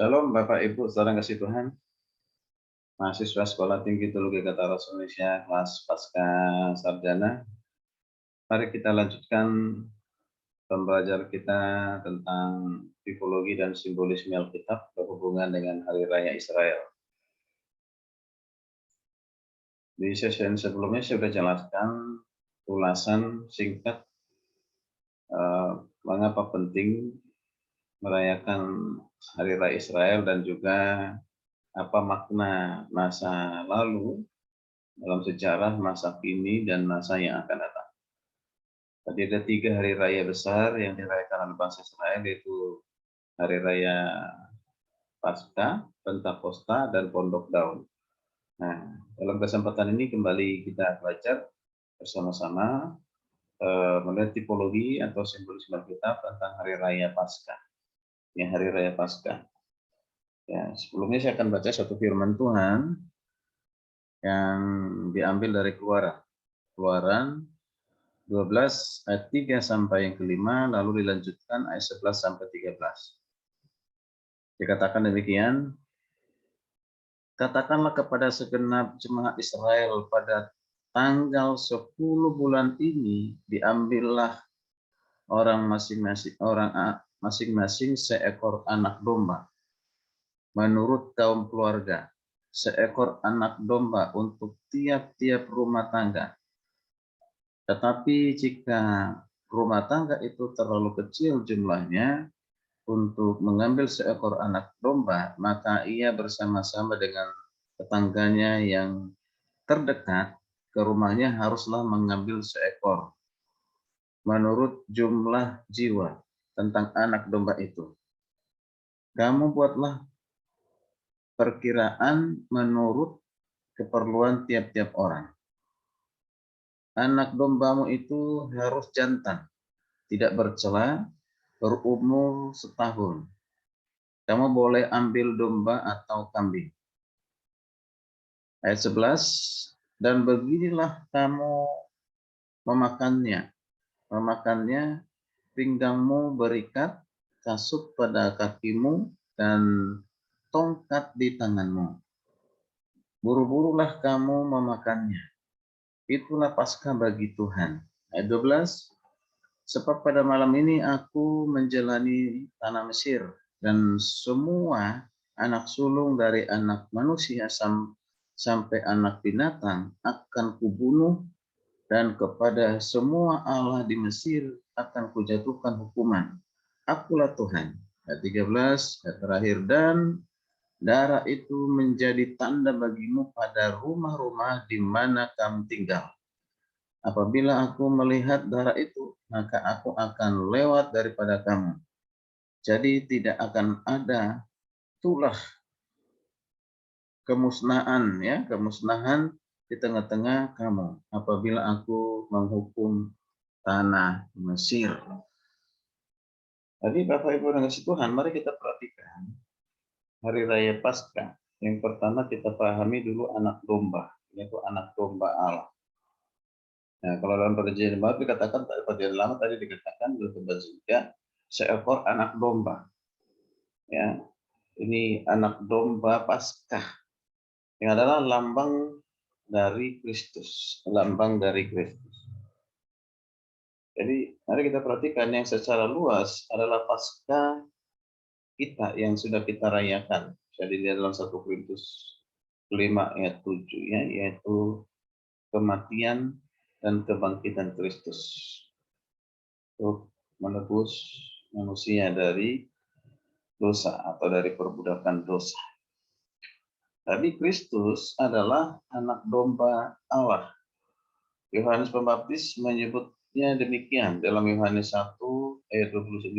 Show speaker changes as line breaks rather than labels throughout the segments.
Shalom Bapak Ibu, saudara kasih Tuhan, mahasiswa Sekolah Tinggi Teologi Kata Rasul Indonesia, kelas Pasca Sarjana. Mari kita lanjutkan pembelajaran kita tentang tipologi dan simbolisme Alkitab berhubungan dengan Hari Raya Israel. Di sesi sebelumnya saya sudah jelaskan ulasan singkat mengapa penting merayakan Hari Raya Israel dan juga apa makna masa lalu dalam sejarah, masa kini, dan masa yang akan datang. Tadi ada 3 hari raya besar yang dirayakan oleh bangsa Israel, yaitu Hari Raya Paskah, Pentakosta, dan Pondok Daun. Nah, dalam kesempatan ini kembali kita belajar bersama-sama melihat tipologi atau simbolisme Alkitab tentang Hari Raya Paskah. Ya, Hari Raya Paskah. Ya, sebelumnya saya akan baca satu firman Tuhan yang diambil dari Keluaran 12 ayat 3 sampai yang kelima, lalu dilanjutkan ayat 11 sampai 13. Dikatakan demikian, katakanlah kepada segenap jemaat Israel pada tanggal 10 bulan ini diambillah orang masing-masing seekor anak domba menurut kaum keluarga, seekor anak domba untuk tiap-tiap rumah tangga. Tetapi jika rumah tangga itu terlalu kecil jumlahnya untuk mengambil seekor anak domba, maka ia bersama-sama dengan tetangganya yang terdekat ke rumahnya haruslah mengambil seekor menurut jumlah jiwa tentang anak domba itu. Kamu buatlah perkiraan menurut keperluan tiap-tiap orang. Anak dombamu itu harus jantan, tidak bercela, berumur setahun. Kamu boleh ambil domba atau kambing. Ayat 11, dan beginilah kamu memakannya, pinggangmu berikat, kasut pada kakimu, dan tongkat di tanganmu. Buru-burulah kamu memakannya. Itulah Paskah bagi Tuhan. Ayat 12, sebab pada malam ini aku menjalani tanah Mesir, dan semua anak sulung dari anak manusia sampai anak binatang akan kubunuh, dan kepada semua Allah di Mesir akan kujatuhkan hukuman. Akulah Tuhan. Ayat 13, ayat terakhir, dan darah itu menjadi tanda bagimu pada rumah-rumah di mana kamu tinggal. Apabila aku melihat darah itu, maka aku akan lewat daripada kamu. Jadi tidak akan ada tulah kemusnahan di tengah-tengah kamu apabila aku menghukum tanah Mesir. Jadi Bapak Ibu dan kasih Tuhan, mari kita perhatikan Hari Raya Paskah. Yang pertama kita pahami dulu anak domba, yaitu anak domba Allah. Nah, kalau dalam perjanjian baru dikatakan, perjanjian lama tadi dikatakan juga seekor anak domba. Ya, ini anak domba Paskah yang adalah lambang dari Kristus, lambang dari Kristus. Jadi mari kita perhatikan yang secara luas adalah Paskah kita yang sudah kita rayakan. Jadi dalam 1 Korintus 5 ayat 7 ya, yaitu kematian dan kebangkitan Kristus untuk menebus manusia dari dosa atau dari perbudakan dosa. Tapi Kristus adalah anak domba Allah. Yohanes Pembaptis menyebutnya demikian dalam Yohanes 1 ayat 29.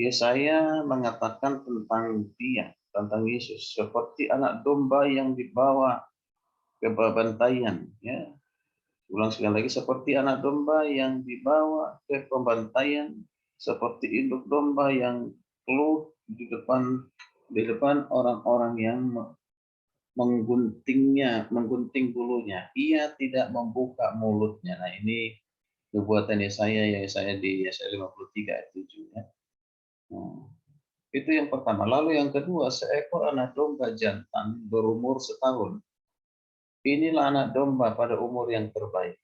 Yesaya mengatakan tentang dia, tentang Yesus, seperti anak domba yang dibawa ke pembantaian. Ya. Ulang sekali lagi, seperti anak domba yang dibawa ke pembantaian, seperti induk domba yang keluh di depan orang-orang yang menggunting bulunya. Ia tidak membuka mulutnya. Nah, ini nubuatan Yesaya di Yesaya 53 ayat 7 ya. Nah, Itu yang pertama. Lalu yang kedua, seekor anak domba jantan berumur setahun. Inilah anak domba pada umur yang terbaik.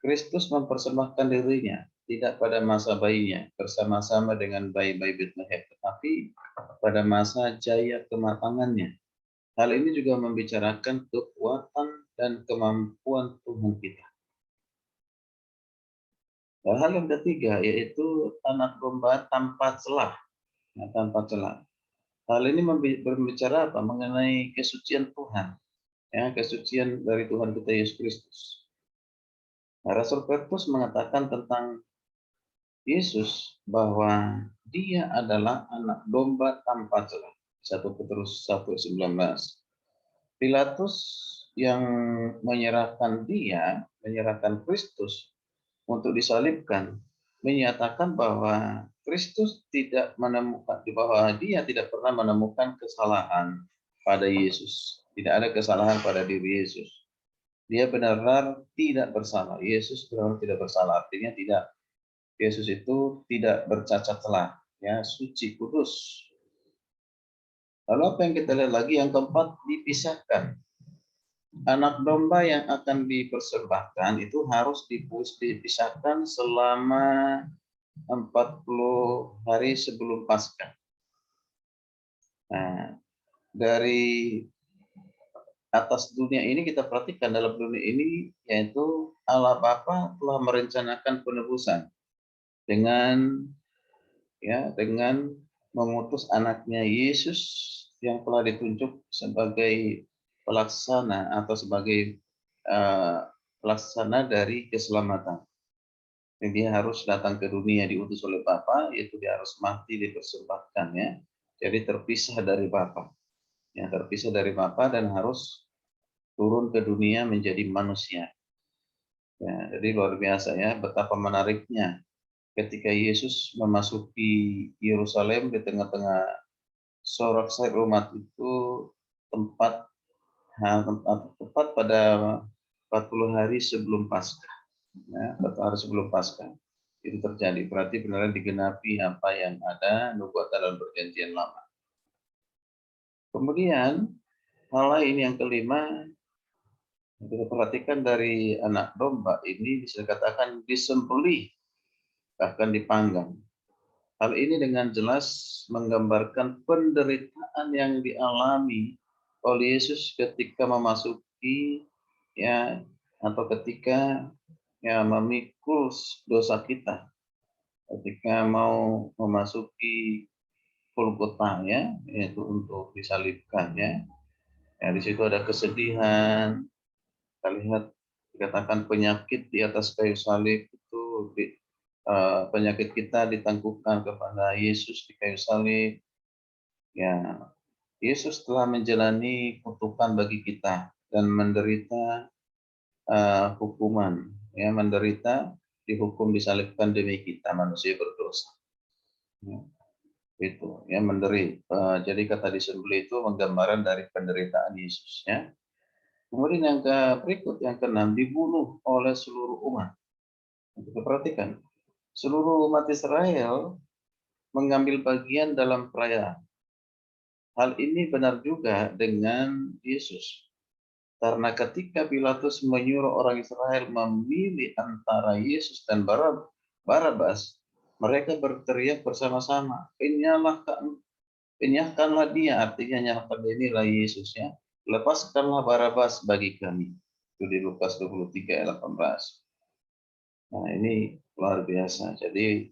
Kristus mempersembahkan dirinya tidak pada masa bayinya bersama-sama dengan bayi-bayi Bethlehem, tetapi pada masa jaya kematangannya. Hal ini juga membicarakan kekuatan dan kemampuan Tuhan kita. Dan hal yang ketiga yaitu anak domba tanpa celah. Nah, tanpa celah. Hal ini berbicara apa? Mengenai kesucian Tuhan, ya, kesucian dari Tuhan kita Yesus Kristus. Nah, Rasul Petrus mengatakan tentang Yesus bahwa dia adalah anak domba tanpa celah. 1 Petrus 1:19. Pilatus yang menyerahkan Kristus untuk disalibkan, menyatakan bahwa Kristus tidak menemukan, bahwa dia tidak pernah menemukan kesalahan pada Yesus. Tidak ada kesalahan pada diri Yesus. Dia benar-benar tidak bersalah. Yesus benar-benar tidak bersalah. Artinya tidak, Yesus itu tidak bercacat celah, ya, suci, kudus. Lalu apa yang kita lihat lagi? Yang keempat, dipisahkan. Anak domba yang akan dipersembahkan itu harus dipisahkan selama 40 hari sebelum Paskah. Nah, dari atas dunia ini kita perhatikan, dalam dunia ini yaitu Allah Bapa telah merencanakan penebusan dengan mengutus anaknya Yesus yang telah ditunjuk sebagai pelaksana atau sebagai pelaksana dari keselamatan. Dan dia harus datang ke dunia diutus oleh Bapa, yaitu dia harus mati dipersembahkan, ya. Jadi terpisah dari Bapa. Ya, terpisah dari Bapa dan harus turun ke dunia menjadi manusia. Ya, jadi luar biasa, ya, betapa menariknya ketika Yesus memasuki Yerusalem di tengah-tengah sorak-sorai umat itu, tepat pada 40 hari sebelum Paskah. Ya, 40 hari sebelum Paskah itu terjadi. Berarti benar digenapi apa yang ada nubuatan dalam perjanjian lama. Kemudian hal lain yang kelima, kita perhatikan dari anak domba ini bisa dikatakan disembelih, bahkan dipanggang. Hal ini dengan jelas menggambarkan penderitaan yang dialami oleh Yesus ketika memasuki, ya, atau ketika, ya, memikul dosa kita, ketika mau memasuki Golgota, ya, yaitu untuk disalibkan, ya. Ya, di situ ada kesedihan. Kita lihat dikatakan penyakit di atas kayu salib itu, penyakit kita ditangguhkan kepada Yesus di kayu salib. Ya, Yesus telah menjalani kutukan bagi kita dan menderita hukuman, ya, menderita, dihukum, disalibkan demi kita manusia berdosa. Ya, itu, ya, menderita. Jadi kata disembelih itu menggambaran dari penderitaan Yesus, ya. Kemudian yang berikut, yang keenam, dibunuh oleh seluruh umat. Kita perhatikan, seluruh umat Israel mengambil bagian dalam perayaan. Hal ini benar juga dengan Yesus. Karena ketika Pilatus menyuruh orang Israel memilih antara Yesus dan Barabas, mereka berteriak bersama-sama, "Enyahkanlah dia," artinya nyalakan inilah Yesus, ya. "Lepaskanlah Barabas bagi kami." Itu di Lukas 23 ayat 18. Nah, ini luar biasa. Jadi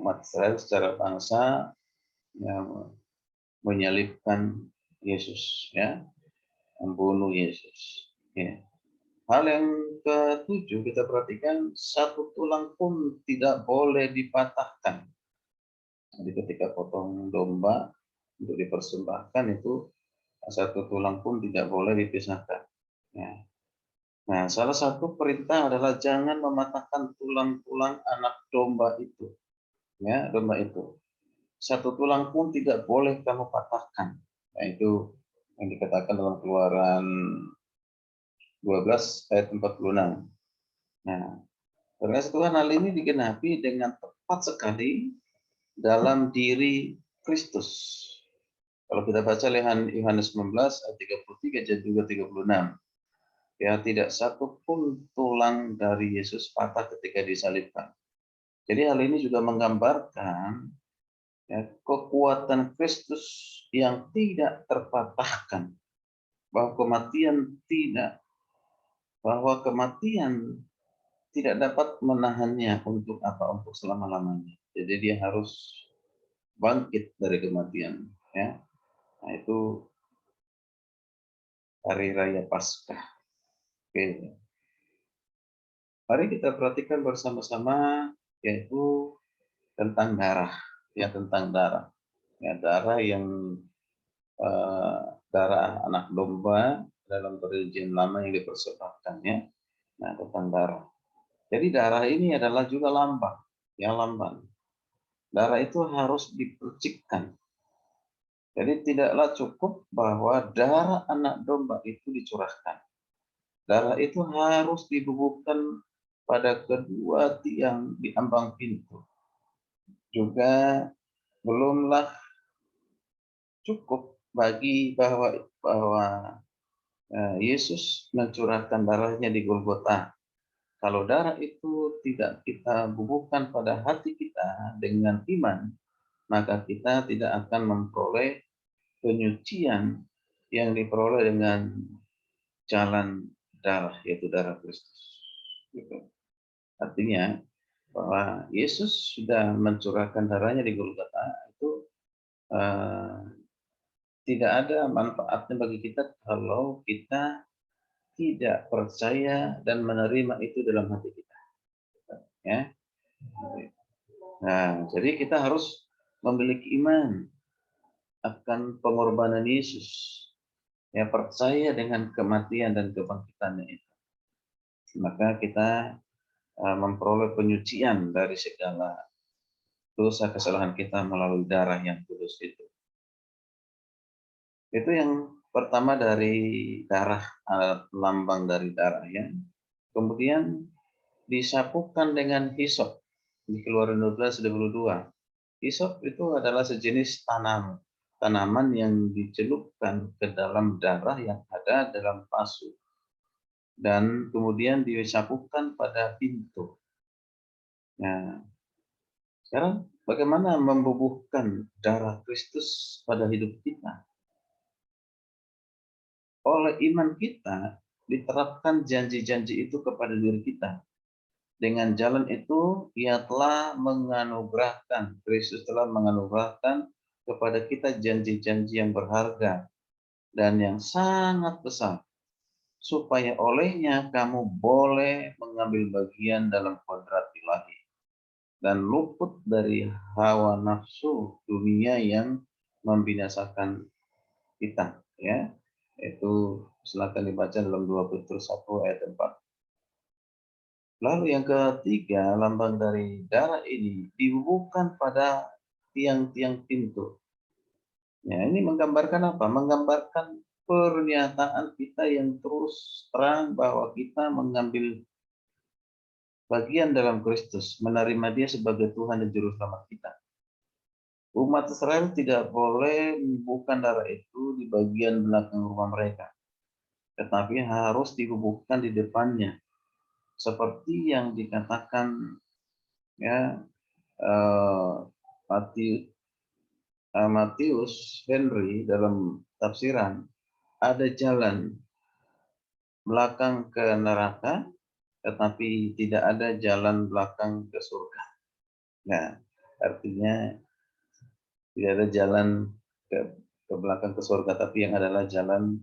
umat Israel secara bangsa, ya, menyalibkan Yesus, ya, membunuh Yesus. Ya. Hal yang ketujuh kita perhatikan, satu tulang pun tidak boleh dipatahkan. Jadi ketika potong domba untuk dipersembahkan itu, satu tulang pun tidak boleh dipisahkan. Ya. Nah, salah satu perintah adalah jangan mematahkan tulang-tulang anak domba itu. Ya, domba itu. Satu tulang pun tidak boleh kamu patahkan. Nah, itu yang dikatakan dalam Keluaran 12 ayat 46. Nah, karena Tuhan hal ini digenapi dengan tepat sekali dalam diri Kristus. Kalau kita baca Yohanes 19 ayat 33 dan juga 36. Ya, tidak satu pun tulang dari Yesus patah ketika disalibkan. Jadi hal ini juga menggambarkan ya, kekuatan Kristus yang tidak terpatahkan, bahwa kematian tidak dapat menahannya untuk apa? Untuk selama-lamanya. Jadi dia harus bangkit dari kematian. Ya, nah itu hari raya Paskah. Oke. Mari kita perhatikan bersama-sama yaitu tentang darah, ya tentang darah. Ya, darah yang darah anak domba dalam perjanjian lama yang dipersembahkan ya. Nah, tentang darah. Jadi darah ini adalah juga lambang, ya lambang. Darah itu harus dipercikkan. Jadi tidaklah cukup bahwa darah anak domba itu dicurahkan. Darah itu harus dibubuhkan pada kedua tiang di ambang pintu. Juga belumlah cukup bagi bahwa Yesus mencurahkan darahnya di Golgota. Kalau darah itu tidak kita bubuhkan pada hati kita dengan iman, maka kita tidak akan memperoleh penyucian yang diperoleh dengan jalan darah, yaitu darah Kristus. Gitu. Artinya bahwa Yesus sudah mencurahkan darahnya di Golgota itu tidak ada manfaatnya bagi kita kalau kita tidak percaya dan menerima itu dalam hati kita. Ya. Nah, jadi kita harus memiliki iman akan pengorbanan Yesus. Ya, percaya dengan kematian dan kebangkitannya itu. Maka kita memperoleh penyucian dari segala dosa kesalahan kita melalui darah yang kudus itu. Itu yang pertama dari darah, lambang dari darah ya. Kemudian disapukan dengan hisop di Keluaran 12:22. Hisop itu adalah sejenis tanaman yang dicelupkan ke dalam darah yang ada dalam pasu dan kemudian disapukan pada pintu. Nah, sekarang bagaimana membubuhkan darah Kristus pada hidup kita? Oleh iman kita diterapkan janji-janji itu kepada diri kita. Dengan jalan itu, ia telah menganugerahkan, Kristus telah menganugerahkan kepada kita janji-janji yang berharga dan yang sangat besar, supaya olehnya kamu boleh mengambil bagian dalam kodrat ilahi dan luput dari hawa nafsu dunia yang membinasakan kita. Ya, itu silakan dibaca dalam 2 Petrus 1 ayat 4. Lalu yang ketiga, lambang dari darah ini dibubuhkan pada tiang-tiang pintu. Ya, ini menggambarkan apa? Menggambarkan pernyataan kita yang terus terang bahwa kita mengambil bagian dalam Kristus, menerima Dia sebagai Tuhan dan Juru Selamat kita. Umat Israel tidak boleh membubuhkan darah itu di bagian belakang rumah mereka, tetapi harus dibubuhkan di depannya, seperti yang dikatakan ya Matius Henry dalam tafsiran, ada jalan belakang ke neraka, tetapi tidak ada jalan belakang ke surga. Nah, artinya tidak ada jalan ke belakang ke surga, tapi yang adalah jalan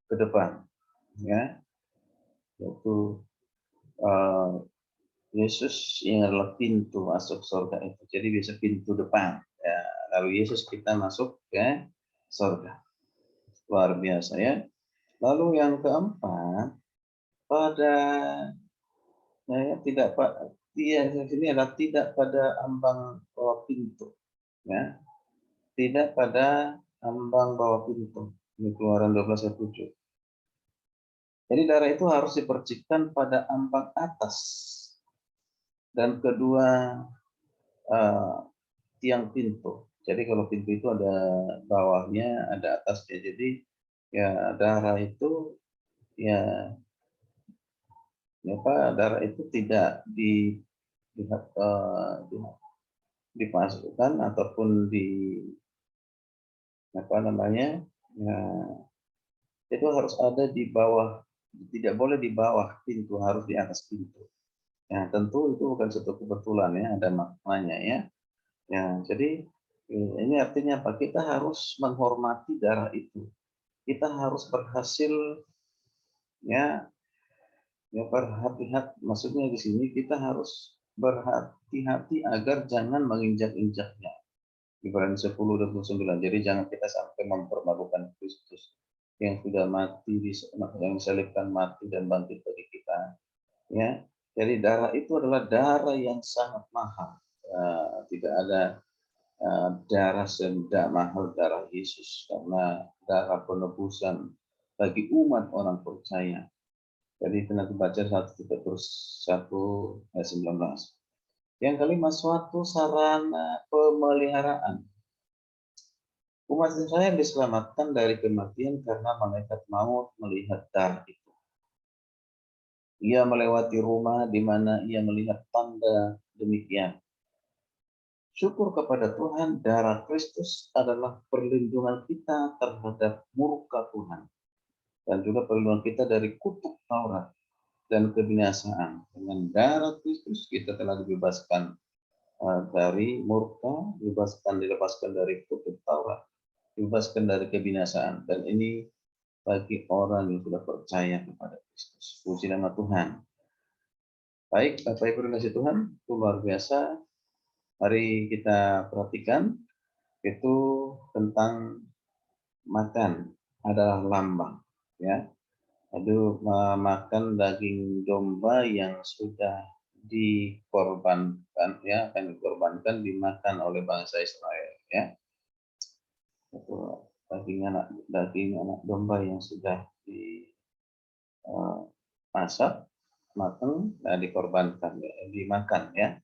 ke depan. Ya, yaitu Yesus yang adalah pintu masuk surga itu. Jadi bisa pintu depan. Ya, lalu Yesus kita masuk ke surga. Luar biasa ya. Lalu yang keempat, pada ya, tidak Pak, dia sini adalah tidak pada ambang bawah pintu. Ya. Tidak pada ambang bawah pintu. Ini Keluaran 12:7. Jadi darah itu harus dipercikkan pada ambang atas dan kedua tiang pintu. Jadi kalau pintu itu ada bawahnya, ada atasnya. Jadi ya darah itu ya darah itu tidak di, dimasukkan ataupun apa namanya ya, itu harus ada di bawah, tidak boleh di bawah pintu, harus di atas pintu. Ya tentu itu bukan suatu kebetulan ya, ada maknanya ya. Ya jadi ini artinya apa? Kita harus menghormati darah itu. Kita harus berhasil ya, ya berhati-hati. Maksudnya di sini kita harus berhati-hati agar jangan menginjak-injaknya. Ibrani 10:29. Jadi jangan kita sampai mempermalukan Kristus yang sudah mati, yang disalibkan, mati dan bangkit bagi kita. Ya, jadi darah itu adalah darah yang sangat mahal. Tidak ada darah sendak mahal darah Yesus, karena darah penebusan bagi umat orang percaya. Jadi itu nanti baca 1 Petrus 1 ayat 19. Yang kelima, suatu sarana pemeliharaan. Umat Israel diselamatkan dari kematian karena malaikat maut melihat darah itu. Ia melewati rumah di mana ia melihat tanda demikian. Syukur kepada Tuhan, darah Kristus adalah perlindungan kita terhadap murka Tuhan. Dan juga perlindungan kita dari kutuk Taurat dan kebinasaan. Dengan darah Kristus kita telah dibebaskan dari murka, dilepaskan dari kutuk Taurat, dibebaskan dari kebinasaan. Dan ini bagi orang yang sudah percaya kepada Kristus. Puji nama Tuhan. Baik, Bapak Ibu dan kasih Tuhan, itu luar biasa. Mari kita perhatikan itu tentang makan adalah lambang, ya. Aduh, makan daging domba yang sudah dikorbankan, ya, akan dikorbankan, dimakan oleh bangsa Israel, ya. Itu daging anak domba yang sudah dimasak, matang, dan dikorbankan, ya, dimakan, ya.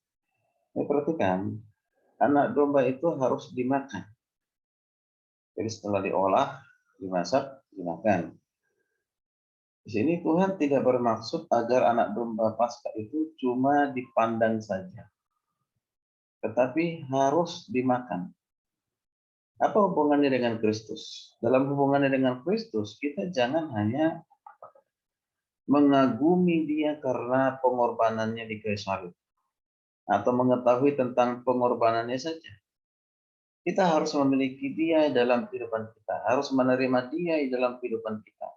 Perhatikan, anak domba itu harus dimakan. Jadi setelah diolah, dimasak, dimakan. Di sini Tuhan tidak bermaksud agar anak domba Paskah itu cuma dipandang saja, tetapi harus dimakan. Apa hubungannya dengan Kristus? Dalam hubungannya dengan Kristus, kita jangan hanya mengagumi Dia karena pengorbanannya di kayu salib, atau mengetahui tentang pengorbanannya saja. Kita harus memiliki Dia dalam kehidupan kita, harus menerima Dia di dalam kehidupan kita.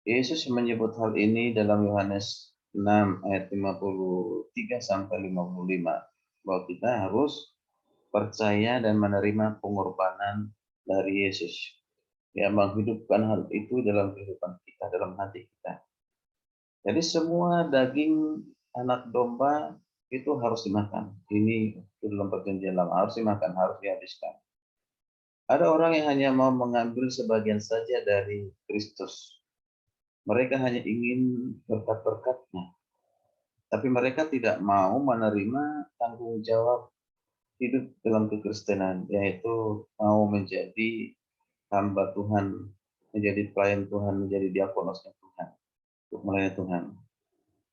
Yesus menyebut hal ini dalam Yohanes 6 ayat 53 sampai 55, bahwa kita harus percaya dan menerima pengorbanan dari Yesus, yang menghidupkan hal itu dalam kehidupan kita, dalam hati kita. Jadi semua daging anak domba itu harus dimakan. Ini dalam perjanjian lama, harus dimakan, harus dihabiskan. Ada orang yang hanya mau mengambil sebagian saja dari Kristus. Mereka hanya ingin berkat-berkatnya, tapi mereka tidak mau menerima tanggung jawab hidup dalam kekristenan, yaitu mau menjadi hamba Tuhan, menjadi pelayan Tuhan, menjadi diakonosnya Tuhan, untuk melayani Tuhan.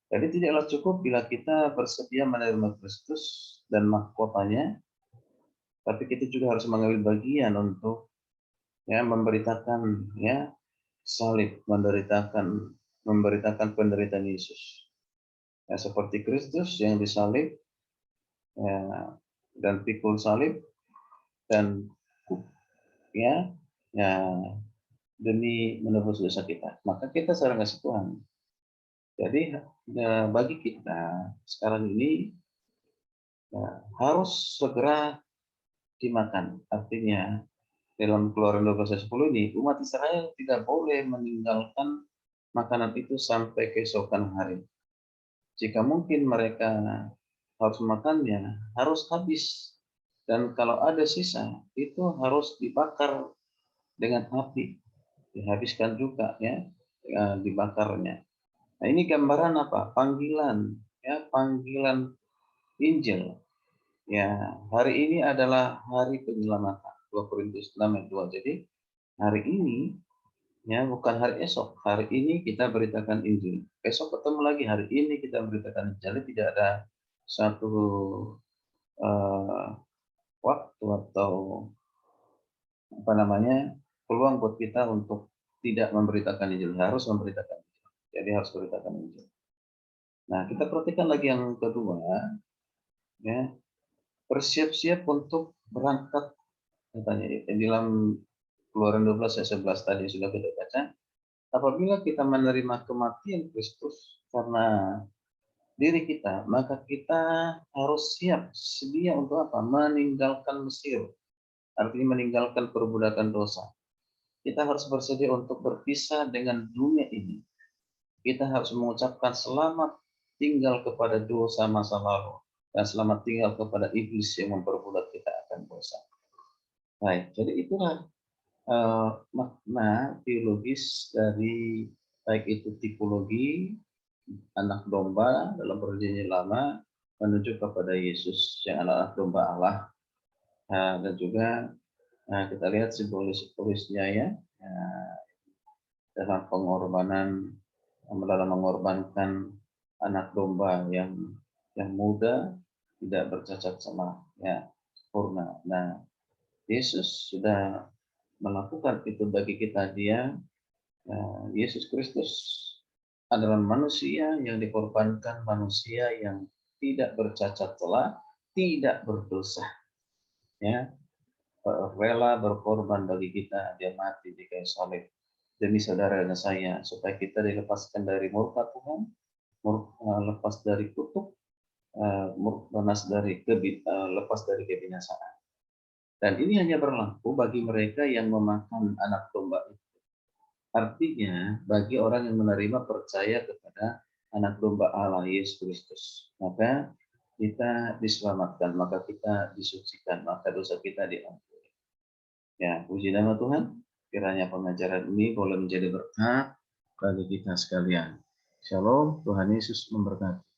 Jadi tidaklah cukup bila kita bersedia menerima Kristus dan mahkotanya, tapi kita juga harus mengambil bagian untuk ya memberitakan ya salib, memberitakan penderitaan Yesus. Ya, seperti Kristus yang disalib, ya, dan pikul salib, dan ya, ya demi menebus dosa kita. Maka kita sekarang kasih Tuhan. Jadi ya, bagi kita sekarang ini ya, harus segera dimakan. Artinya dalam Keluaran 12:10 ini umat Israel tidak boleh meninggalkan makanan itu sampai keesokan hari. Jika mungkin mereka harus makannya, harus habis. Dan kalau ada sisa, itu harus dibakar dengan api. Dihabiskan juga ya, dibakarnya. Nah, ini gambaran apa? Panggilan, ya, panggilan Injil Ya, hari ini adalah hari penyelamatan. 2 Korintus 6 ayat 2. Jadi hari ini ya bukan hari esok. Hari ini kita beritakan Injil. Besok ketemu lagi, hari ini kita beritakan Injil. Jadi tidak ada satu eh, waktu atau apa namanya peluang buat kita untuk tidak memberitakan Injil. Harus memberitakan Injil. Jadi harus beritakan Injil. Nah, kita perhatikan lagi yang kedua, ya, bersiap-siap untuk berangkat katanya di dalam Keluaran 12 ayat 11 tadi sudah kita baca. Apabila kita menerima kematian Kristus karena diri kita, maka kita harus siap sedia untuk apa? Meninggalkan Mesir. Artinya meninggalkan perbudakan dosa. Kita harus bersedia untuk berpisah dengan dunia ini. Kita harus mengucapkan selamat tinggal kepada dosa masa lalu dan selamat tinggal kepada iblis yang memperbudak kita akan dosa. Baik, jadi itulah makna teologis dari baik itu tipologi anak domba dalam perjanjian lama menuju kepada Yesus yang adalah domba Allah. Dan juga kita lihat simbolis-simbolisnya ya, dalam pengorbanan, dalam mengorbankan anak domba yang muda, tidak bercacat sama ya sempurna. Nah, Yesus sudah melakukan itu bagi kita. Yesus Kristus adalah manusia yang dikorbankan, manusia yang tidak bercacat celah, tidak berdosa, ya, rela berkorban bagi kita. Dia mati di kayu salib demi saudara dan saya, supaya kita dilepaskan dari murka Tuhan, lepas dari kutuk, lepas dari kebinasaan. Dan ini hanya berlaku bagi mereka yang memakan anak domba itu. Artinya, bagi orang yang menerima percaya kepada anak domba Allah Yesus Kristus, maka kita diselamatkan, maka kita disucikan, maka dosa kita diampuni. Ya, puji nama Tuhan. Kiranya pengajaran ini boleh menjadi berkat bagi kita sekalian. Shalom, Tuhan Yesus memberkati.